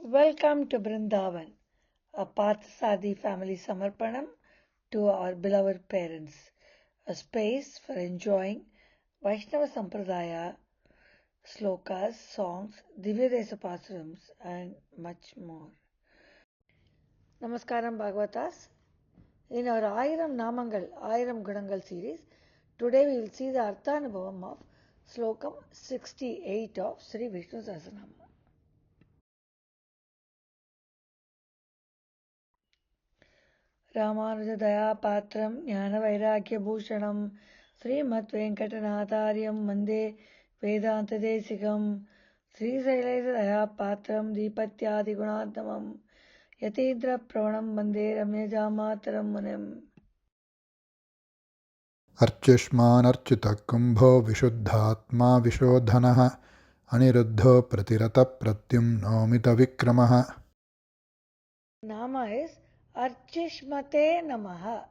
Welcome to Brindavan, a Parthasadi family Samarpanam to our beloved parents, a space for enjoying Vaishnava Sampradaya, slokas, songs, Divyadesa Pasarams, and much more. Namaskaram Bhagavatas. In our Ayiram Namangal, Ayiram Gunangal series, today we will see the Arthanubhavam of Slokam 68 of Sri Vishnu Sahasranamam. रामानुजदयापात्रं ज्ञानवैराग्यभूषणं श्रीमद्वेङ्कटनाथार्यं वन्दे वेदान्तदेशिकं श्रीशैलेशदयापात्रं दीपत्यादिगुणात्मकं यतीन्द्रप्रवणं वन्दे रम्यजामातरं मुनिम् अर्च्युष्मानर्च्युतकुम्भो विशुद्धात्मा विशोधनः अनिरुद्धो प्रतिरतप्रद्युम्नोमितविक्रमः. Nama is Archishmate Namaha.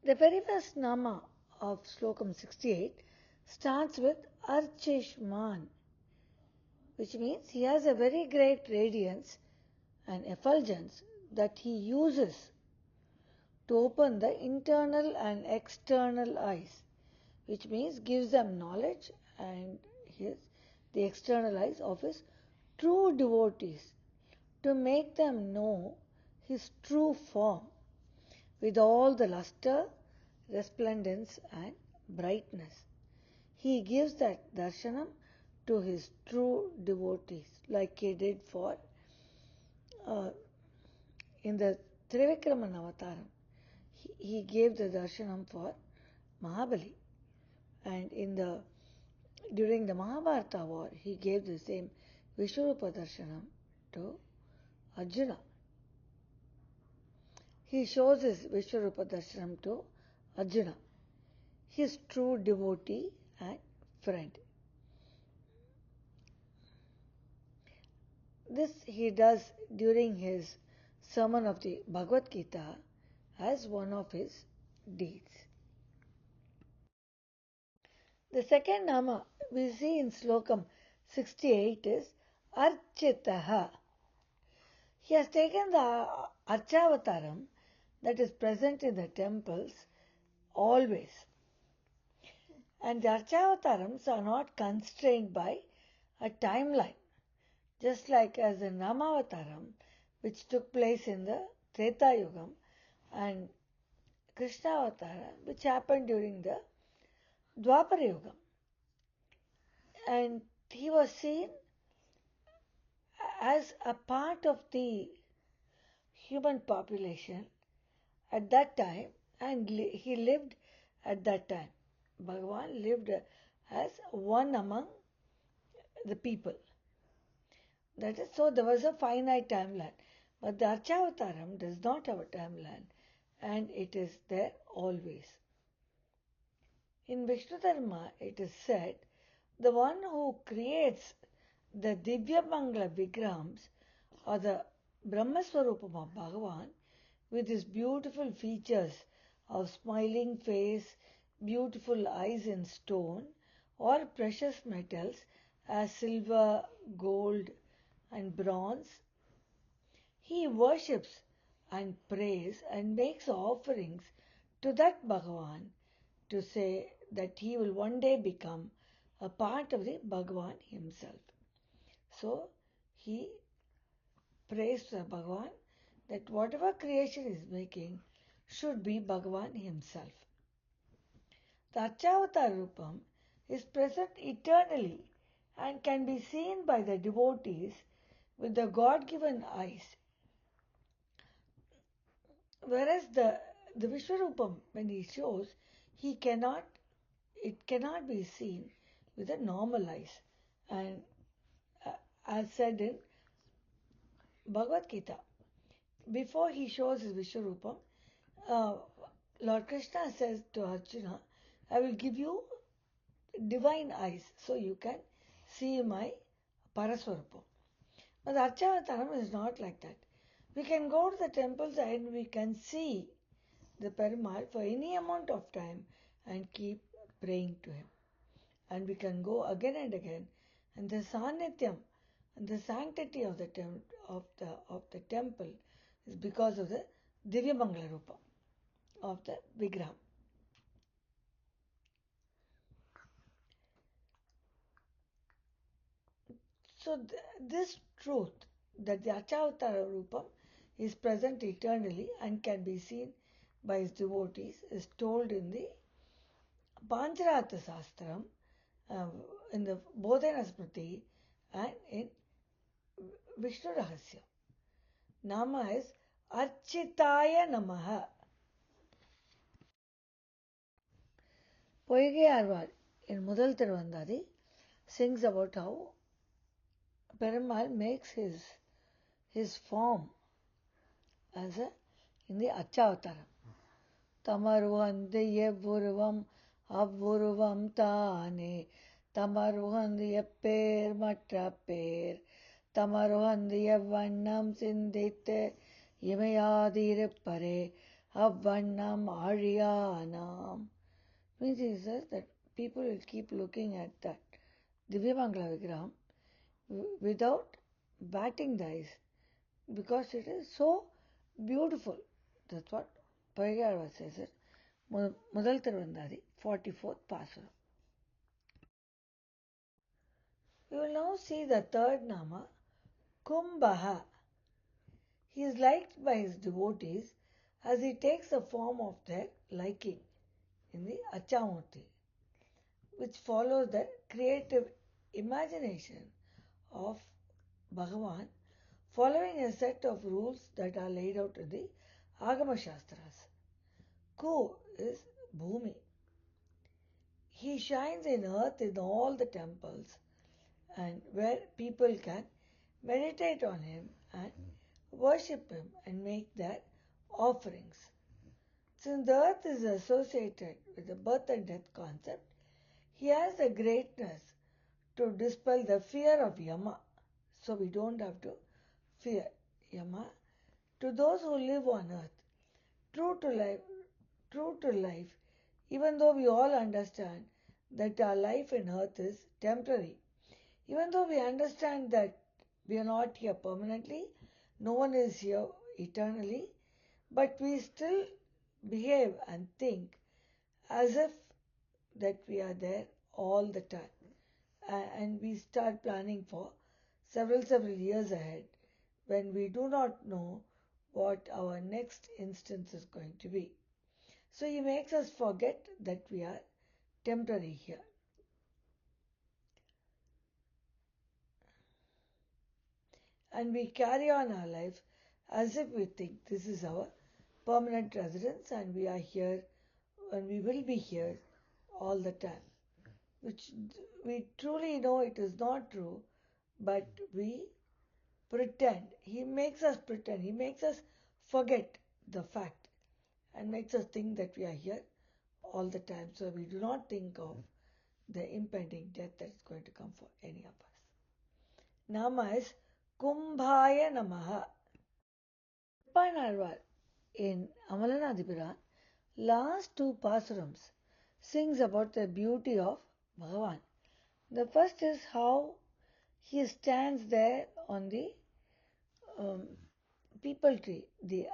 The very first Nama of Slokam 68 starts with Archishman, which means he has a very great radiance and effulgence that he uses to open the internal and external eyes, which means gives them knowledge and the external eyes of his true devotees to make them know his true form with all the luster, resplendence and brightness. He gives that darshanam to his true devotees like he did for in the Trivikraman Avataram. He gave the darshanam for Mahabali, and during the Mahabharata war he gave the same Vishwarupa darshanam to Arjuna. He shows his Vishwarupa darshanam to Arjuna, his true devotee and friend. This he does during his sermon of the Bhagavad Gita as one of his deeds. The second Nama we see in Slokam 68 is Architaha. He has taken the Archavataram that is present in the temples always. And the Archavatarams are not constrained by a timeline, just like as the Namavataram, which took place in the Treta Yugam, and Krishna Avatara, which happened during the Dwapara Yugam. And he was seen as a part of the human population at that time, and he lived at that time. Bhagavan lived as one among the people. That is, so there was a finite timeline. But the Archavataram does not have a timeline, and it is there always. In Vishnu Dharma, it is said, the one who creates the Divya Mangala Vigrahams, or the Brahmaswarupam of Bhagavan, with his beautiful features of smiling face, beautiful eyes in stone, or precious metals as silver, gold, and bronze, he worships and prays and makes offerings to that Bhagavan to say that he will one day become a part of the Bhagavan himself. So he prays to Bhagavan that whatever creation is making should be Bhagavan himself. The Archavatar Rupam is present eternally and can be seen by the devotees with the God-given eyes. Whereas the Vishwarupam, when he shows, it cannot be seen with the normal eyes. And as said in Bhagavad Gita, before he shows his Vishwarupam, Lord Krishna says to Arjuna, I will give you divine eyes so you can see my Paraswarupam. But Archavataram is not like that. We can go to the temples and we can see the Perumal for any amount of time and keep praying to him. And we can go again and again. And the Sanityam And the sanctity of the temple is because of the Divya Mangala Rupa of the Vigraham. So this truth that the Achavatara Rupam is present eternally and can be seen by his devotees is told in the Pancharatha Sastram, in the Bodhana Smriti and in Vishnu Rahasya. Nama is Architaya Namaha. Poigai Arvar in Mudal Tiruvandari sings about how Perumal makes his form as in the Achavataram. Tamaruhandi Yevuruvam Avuruvam Tane Tamaruhandi Yeper Matra Per Tamaruhandi Yevannam Sindite Yimayadire Avvannam Ariyanam. Means he says that people will keep looking at that Divyamangala Vigraham without batting the eyes because it is so beautiful. That's what Paigarva says it. Mudal Tiruvandari, 44th Pasara. We will now see the third Nama, Kumbhaha. He is liked by his devotees as he takes the form of their liking in the Achamurti, which follows the creative imagination of Bhagavan following a set of rules that are laid out in the Agama Shastras. Ku is Bhumi. He shines in earth in all the temples and where people can meditate on him and worship him and make their offerings. Since the earth is associated with the birth and death concept, he has the greatness to dispel the fear of Yama. So we don't have to fear Yama. To those who live on earth, true to life, even though we all understand that our life in earth is temporary, even though we understand that we are not here permanently, no one is here eternally, but we still behave and think as if that we are there all the time. And we start planning for several years ahead when we do not know what our next instance is going to be. So he makes us forget that we are temporary here. And we carry on our life as if we think this is our permanent residence and we are here and we will be here all the time, which we truly know it is not true, but we pretend. He makes us pretend. He makes us forget the fact and makes us think that we are here all the time. So we do not think of the impending death that is going to come for any of us. Nama is Kumbhaya Namaha. Panarvar in Amalanadipuran, last two pasurams sings about the beauty of Bhagavan. The first is how he stands there on the people tree, the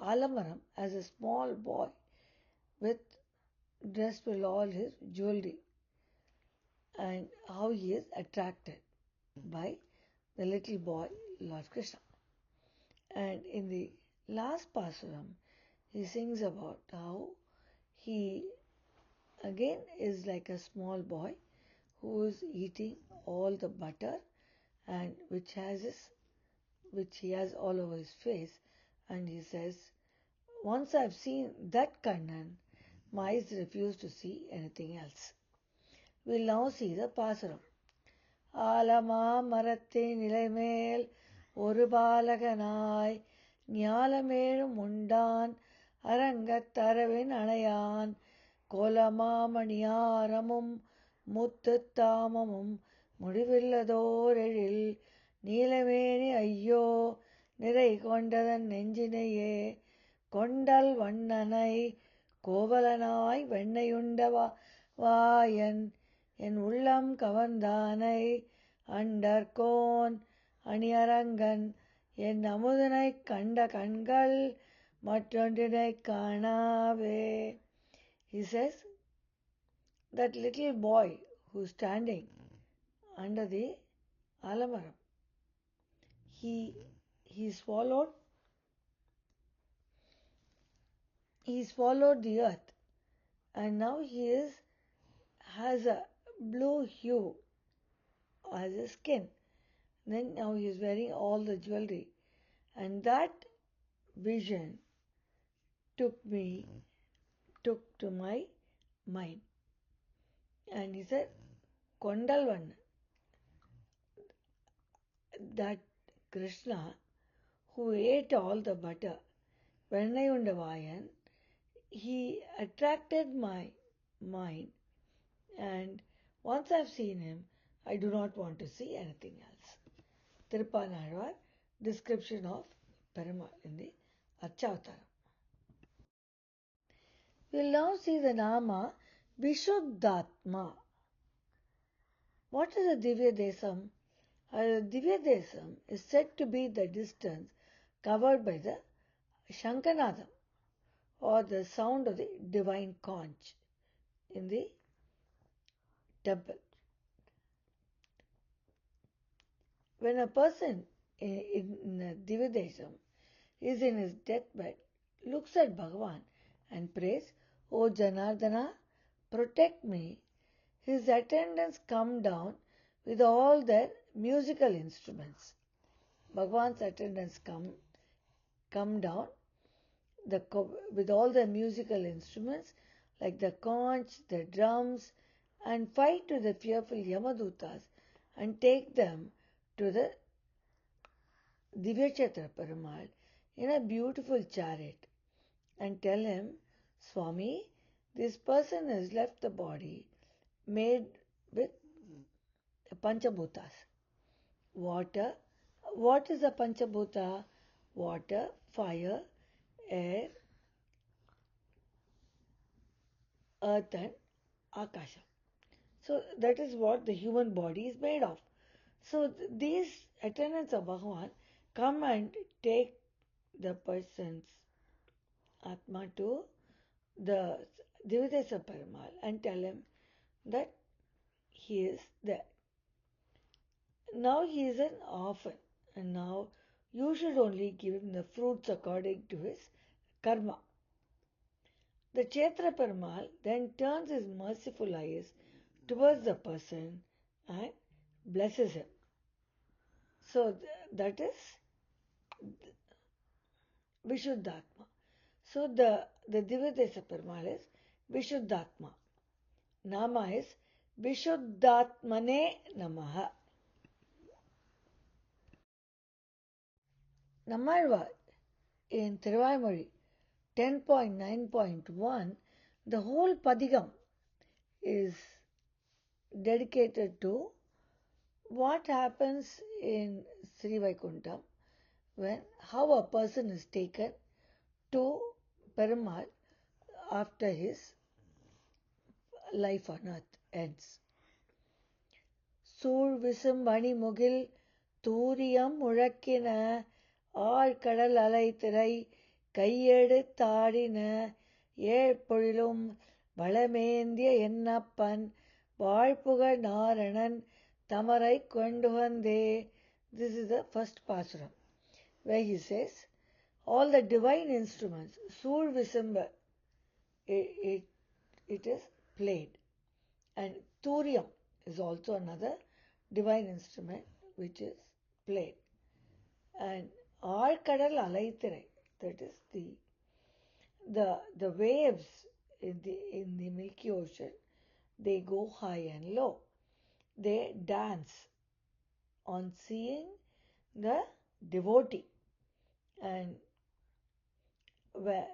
Alamaram, as a small boy dressed with all his jewelry, and how he is attracted by the little boy Lord Krishna. And in the last Pasuram, he sings about how he again is like a small boy who is eating all the butter and which he has all over his face, and he says, once I've seen that Kannan, my eyes refuse to see anything else. We'll now see the Pasuram. ஆலமா மரத்தின் நிலைமேல் ஒரு பாலகனாய் ஞாலமேழும் உண்டான் அரங்கத்தரவின் அணையான் கோலமாமணியாரமும் முத்துத் தாமமும் முடிவில்லதோரெழில் நீலமேனி ஐயோ நிறை கொண்டதன் நெஞ்சினையே கொண்டல் வண்ணனை கோவலனாய் வெண்ணையுண்ட வாயன் என் உள்ளம் கவர்ந்தானை அண்டர்கோன் அணியரங்கன் என் அமுதனை கண்ட கண்கள் மற்றொன்றினை காணாவே. He says, that little boy who's standing under the alamaram, he swallowed the earth, and now he has a blue hue as his skin. Then now he is wearing all the jewelry, and that vision took to my mind. And he said, Kondalvan, that Krishna who ate all the butter, Vennayundavayan, he attracted my mind, and once I've seen him, I do not want to see anything else. Tirupanaழ்வார் description of Perumal in the Archavataram. We'll now see the Nama Vishuddhatma. What is a Divya Desam? Divya Desam is said to be the distance covered by the Shankanadam, or the sound of the divine conch in the temple. When a person in Divya Desam is in his deathbed, looks at Bhagavan and prays, O Janardana, protect me, his attendants come down with all their musical instruments. Bhagavan's attendants come down with all the musical instruments like the conch, the drums, and fight with the fearful Yamadutas and take them to the Divyakshetra Perumal in a beautiful chariot and tell him, Swami, this person has left the body made with Panchabhutas. Water. What is a Panchabhuta? Water, fire, air, earth and akasha. So that is what the human body is made of. So these attendants of Bhagavan come and take the person's Atma to the Divadesa Perumal and tell him that he is there. Now he is an orphan, and now you should only give him the fruits according to his karma. The Kshetra Perumal then turns his merciful eyes towards the person and blesses him. So that is Vishuddhatma. So the Divadesa Perumal is Vishuddhatma. Nama is Vishuddhatmane Namaha. Nammalvar in Thiruvaimozhi 10.9.1, the whole Padigam is dedicated to what happens in Sri Vaikuntham how a person is taken to Perumal after his life on earth ends. சூழ் விசும் மணிமுகில் தூரியம் முழக்கின ஆழ்கடல் அலைத்திரை கையெடுத்தாடின ஏழ்பொழிலும் வளமேந்திய என்னப்பன் வாழ்புகழ் நாரணன் தமரை கொண்டு வந்தே. This is the first pasuram, where he says, all the divine instruments, Sur Visamba, it is played. And Turiam is also another divine instrument which is played. And Kadal Alaithirai, that is the waves in the Milky Ocean, they go high and low. They dance on seeing the devotee. And when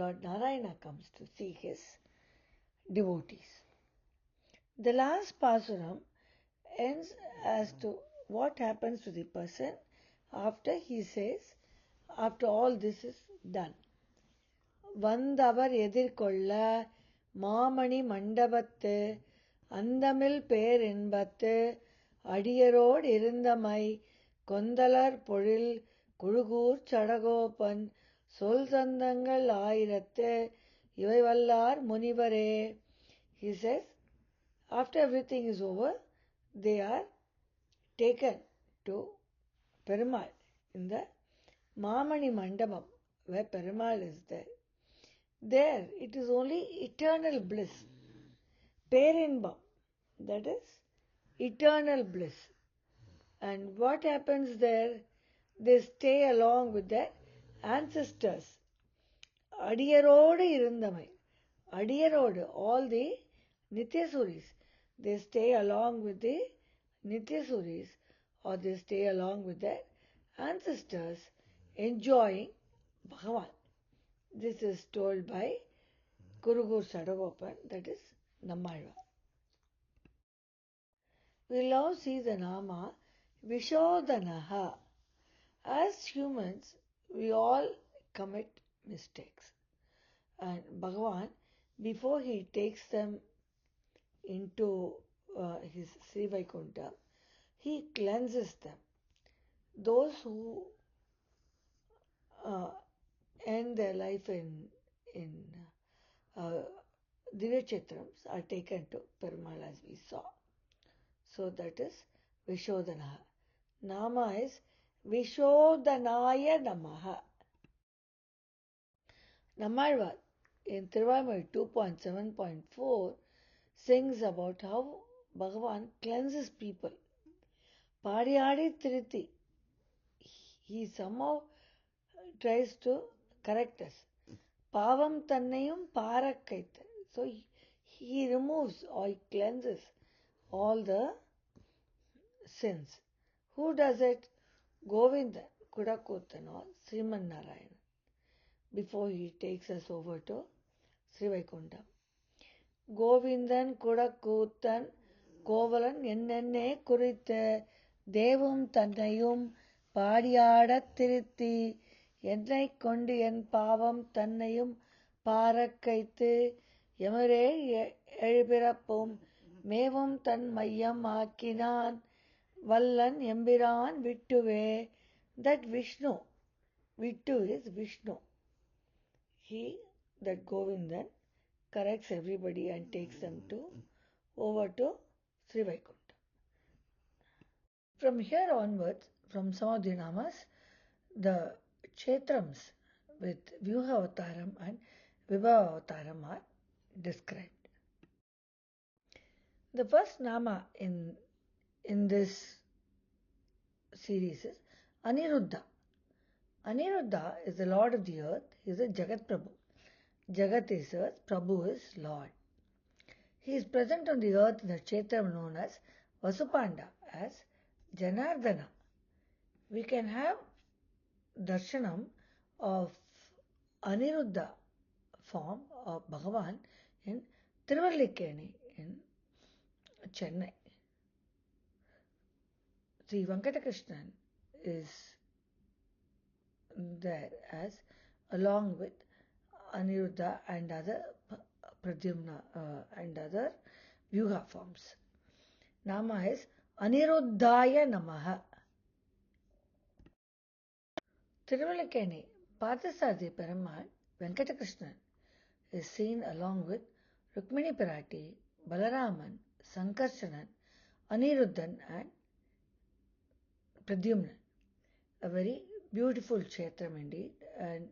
Lord Narayana comes to see his devotees. The last pasuram ends as to what happens to the person after he says, after all this is done. வந்தவர் எதிர்கொள்ள மாமணி மண்டபத்து அந்தமில் பேர் இன்பத்து அடியரோடு இருந்தமை கொந்தலர் பொழில் குழுகூர் சடகோபன் சொல் சந்தங்கள் ஆயிரத்து இவை வல்லார் முனிவரே. He says, after everything is over, they are taken to Perumal in the Mamani Mandapam, where Perumal is there. There it is only eternal bliss. Perinbam, that is eternal bliss. And what happens there? They stay along with their ancestors. Adiyarodu irundamai. Adiyarodu, all the Nityasuris, they stay along with the Nityasuris, or they stay along with their ancestors, enjoying Bhagavan. This is told by Kurugur Sadagopan, that is Nammalva. We now see the Nama Vishodhanaha. As humans, we all commit mistakes. And Bhagavan, before he takes them into his Sri Vaikunta, he cleanses them. Those who end their life in Divya Chetrams are taken to Perumal, as we saw. So that is Vishodhanaha. Nama is Vishodhanaya Namaha. Nammalvar in Tiruvamai 2.7.4 sings about how Bhagavan cleanses people. Pariyadi Tiriti. He somehow tries to correct us. Pavam Tannayum Parakkaitha. So he removes or he cleanses all the sins. Who does it? Govinda, Kudakotan or Sriman Narayan. Before he takes us over to Sri Vaikuntham. Govindan Kudakotan Kovalan என்னென்னே குறித்த தேவும் தன்னையும் பாடியாடத் திருத்தி என்னைக் கொண்டு என் பாவம் தன்னையும் பாரக்கைத்து எமரே எழுபிறப்பும் மேவும் தன் மையம் ஆக்கினான் வல்லன் எம்பிரான் விட்டுவே. That Vishnu, Vittu is Vishnu. He, that Govindan, corrects everybody and takes them over to Sri Vaikunta. From here onwards, from some of the namas, the Kshetrams with Vyuha Avataram and Vibhava Avataram are described. The first nama in this series is Aniruddha. Aniruddha is the Lord of the earth. He is a Jagat Prabhu. Jagat is earth, Prabhu is Lord. He is present on the earth in the Kshetram known as Vasupanda, as Janardana. We can have darshanam of Aniruddha form of Bhagavan in Tiruvallikeni in Chennai. Sri Venkatakrishnan is there as along with Aniruddha and other Pradyumna and other Vyuha forms. Nama is Aniruddhaya Namaha. Tiruvallikeni, Parthasarathi Perumal, Venkatakrishnan is seen along with Rukmini Pirati, Balaraman, Sankarsanan, Aniruddhan and Pradyumnan. A very beautiful Kshetram indeed, and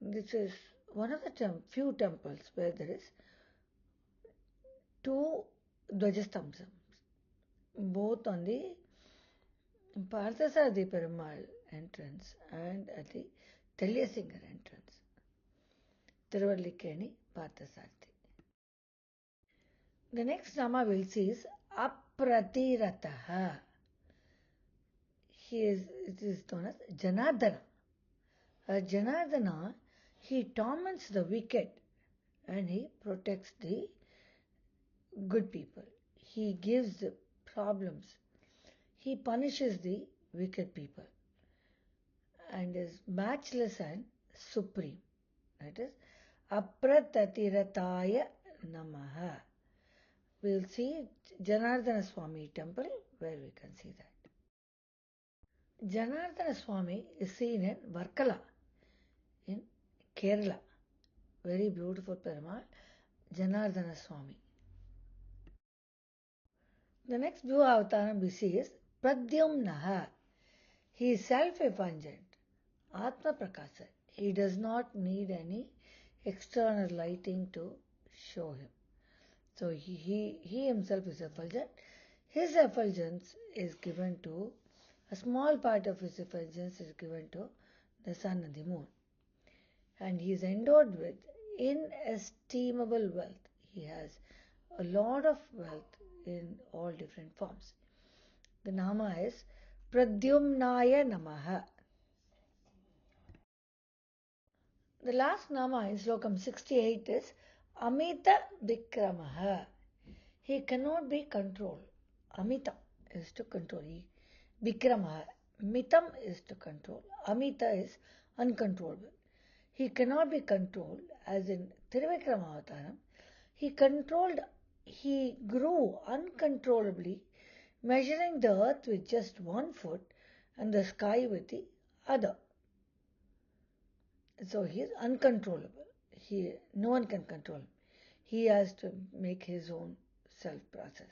this is one of the few temples where there is two Dvajastambhas, both on the Parthasarathi Perumal entrance and at the Telyasingar entrance. Tiruvallikeni, Parthasarathi. The next nama we'll see is Apratirataha. It is known as Janardana. Janardana, he torments the wicked and he protects the good people. He gives the problems. He punishes the wicked people and is matchless and supreme. That is Apratatirataya Namaha. we will see Janardana Swami temple where we can see that. Janardana Swami is seen in Varkala in Kerala. Very beautiful Perumal, Janardana Swami. The next Bhu Avataram we see is Pradyumnaha. He is self-effulgent, Atma Prakasa. He does not need any external lighting to show him. So he himself is effulgent. His effulgence is given to, a small part of his effulgence is given to the sun and the moon. And he is endowed with inestimable wealth. He has a lot of wealth in all different forms. The Nama is Pradyumnaya Namaha. The last Nama in Slokam 68 is Amita Vikramaha. He cannot be controlled. Amita is to control. Vikramaha. Mitam is to control. Amita is uncontrollable. He cannot be controlled, as in Thiruvikrama Avataram. He grew uncontrollably, measuring the earth with just 1 foot and the sky with the other. So he is uncontrollable. No one can control him. He has to make his own self-process.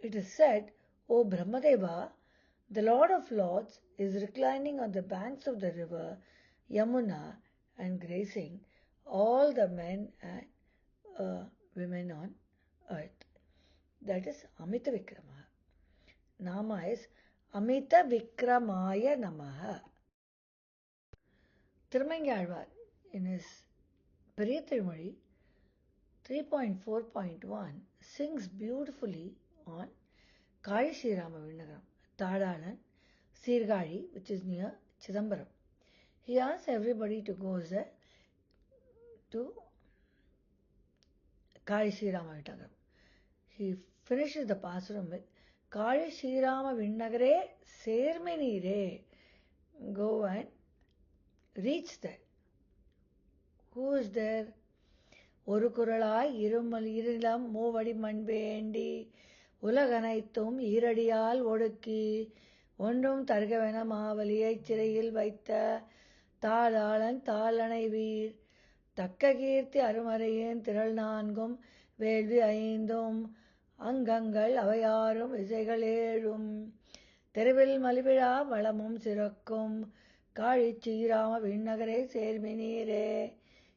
It is said, O Brahmadeva, the Lord of Lords is reclining on the banks of the river Yamuna and gracing all the men and women on earth. That is Amita Vikramaha. Nama is Amita Vikramaya Namaha. Tirumangalvar in his Periya Tirumozhi 3.4.1 sings beautifully on Kali Sri Vinagaram, Tadalan, Sirgari, which is near Chidambaram. He asks everybody to go there to Kali Sri Vinagaram. He finishes the Pasuram with Kali Sri Vinagare Serminire. Go and reach there. Who is there? ஒரு குரலாய் இருமல் இருளம் மூவடி மண்வேண்டி உலகனைத்தும் ஈரடியால் ஒடுக்கி ஒன்றும் தருகவென மாவலியைச் சிறையில் வைத்த தாளாளன் தாளனை வீர் தக்க கீர்த்தி அருமறையின் திரள் 4 வேள்வி 5 அங்கங்கள் அவையாரும் இசைகள் 7 தெருவில் மலிவிழா வளமும் சிறக்கும் காழிச் Srirama விண்ணகரை சேர்மினீரே.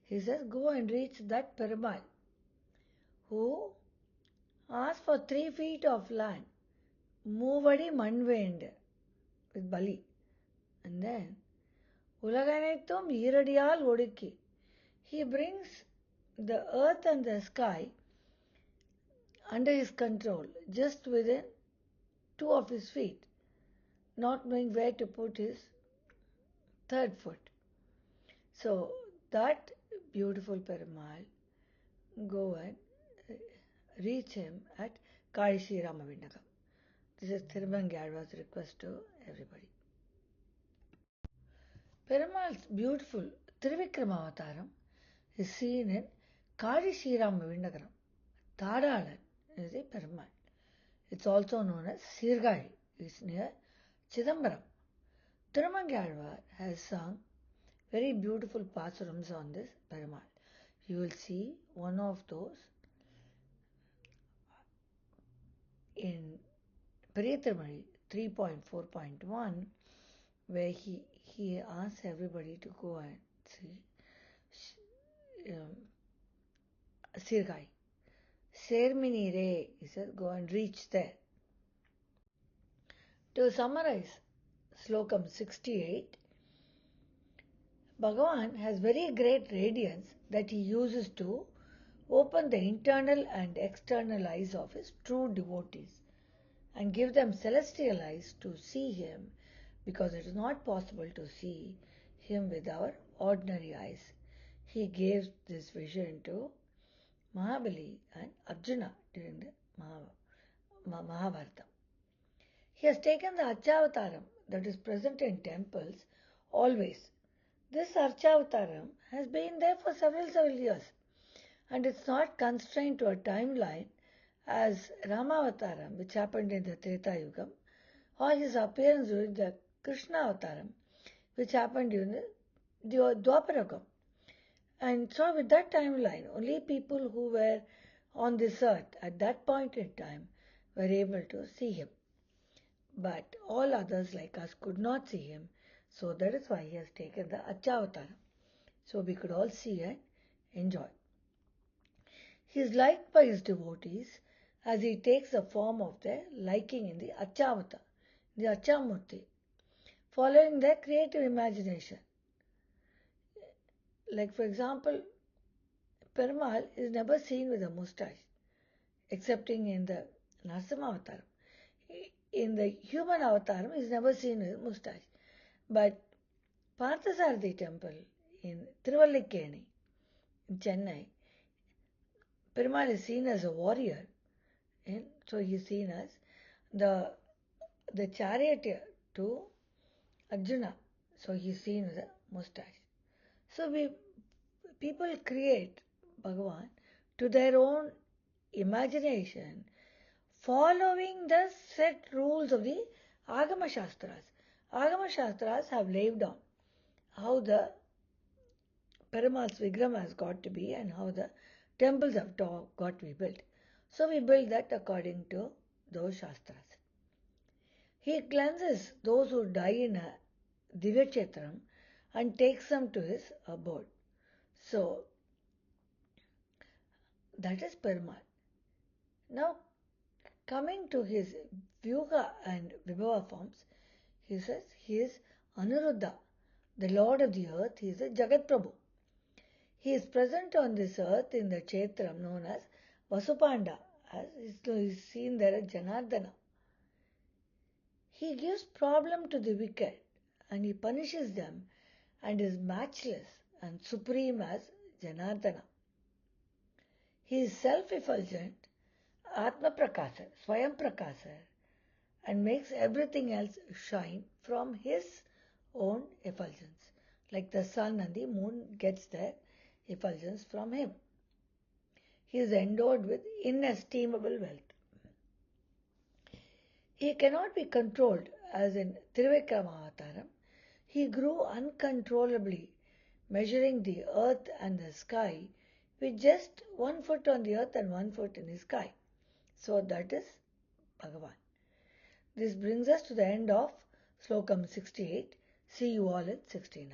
He says, go and reach that Perumal who asked for 3 feet of land, Moovadi Manvend with Bali. And then, Ulaganethum Iradiyal Odiki. He brings the earth and the sky under his control, just within 2 of his feet, not knowing where to put his 3rd foot. So, that beautiful Perumal, go and reach him at Kali Sri Vinagam. This is Thirumangalvar's request to everybody. Perumal's beautiful Thiruvikrama Avataram is seen in Kali Sri Vinagaram. Tadalan is a Perumal. It's also known as Sirgai. It's near Chidambaram. Thirumangalvar has sung very beautiful pasurams on this Perumal. You will see one of those in Periya Tirumozhi 3.4.1 where he asks everybody to go and see Sirgai. Serminire, he says, go and reach there. To summarize Slokam 68, Bhagavan has very great radiance that he uses to open the internal and external eyes of his true devotees and give them celestial eyes to see him, because it is not possible to see him with our ordinary eyes. He gave this vision to Mahabali and Arjuna during the Mahabharata. He has taken the Archavataram that is present in temples always. This Archavataram has been there for several years. and it's not constrained to a timeline as Ramavataram, which happened in the Treta Yugam, or his appearance during the Krishna Avataram, which happened during the Dwaparagam. And so with that timeline, only people who were on this earth at that point in time were able to see him. But all others like us could not see him. So that is why he has taken the Achavataram. So we could all see and enjoy. He is liked by his devotees as he takes the form of their liking in the Achavata, the Achamurti, following their creative imagination. Like for example, Perumal is never seen with a moustache, excepting in the Narasimha Avataram. In the human Avataram, he is never seen with a moustache. But Parthasarathi temple in Thiruvallikeni, in Chennai, Perumal is seen as a warrior. And so he is seen as the charioteer to Arjuna. So he is seen with a moustache. So people create Bhagavan to their own imagination, following the set rules of the Agama Shastras. Agama Shastras have laid down how the Perumal's Vigram has got to be and how the temples have got to be built. So we build that according to those Shastras. He cleanses those who die in a Divyachetram and takes them to his abode. So that is Perumal. Now coming to his Vyuha and Vibhava forms, he says he is Anuruddha, the Lord of the earth. He is a Jagat Prabhu. He is present on this earth in the Kshetram known as Vasupanda, as is seen there as Janardana. He gives problem to the wicked and he punishes them and is matchless and supreme as Janardana. He is self-effulgent, Atma Prakasar, Swayam Prakasar, and makes everything else shine from his own effulgence. Like the sun and the moon gets their effulgence from him. He is endowed with inestimable wealth. He cannot be controlled as in Trivikrama He grew uncontrollably, measuring the earth and the sky with just 1 foot on the earth and 1 foot in the sky. So that is Bhagavan. This brings us to the end of Slokam 68. See you all in 69.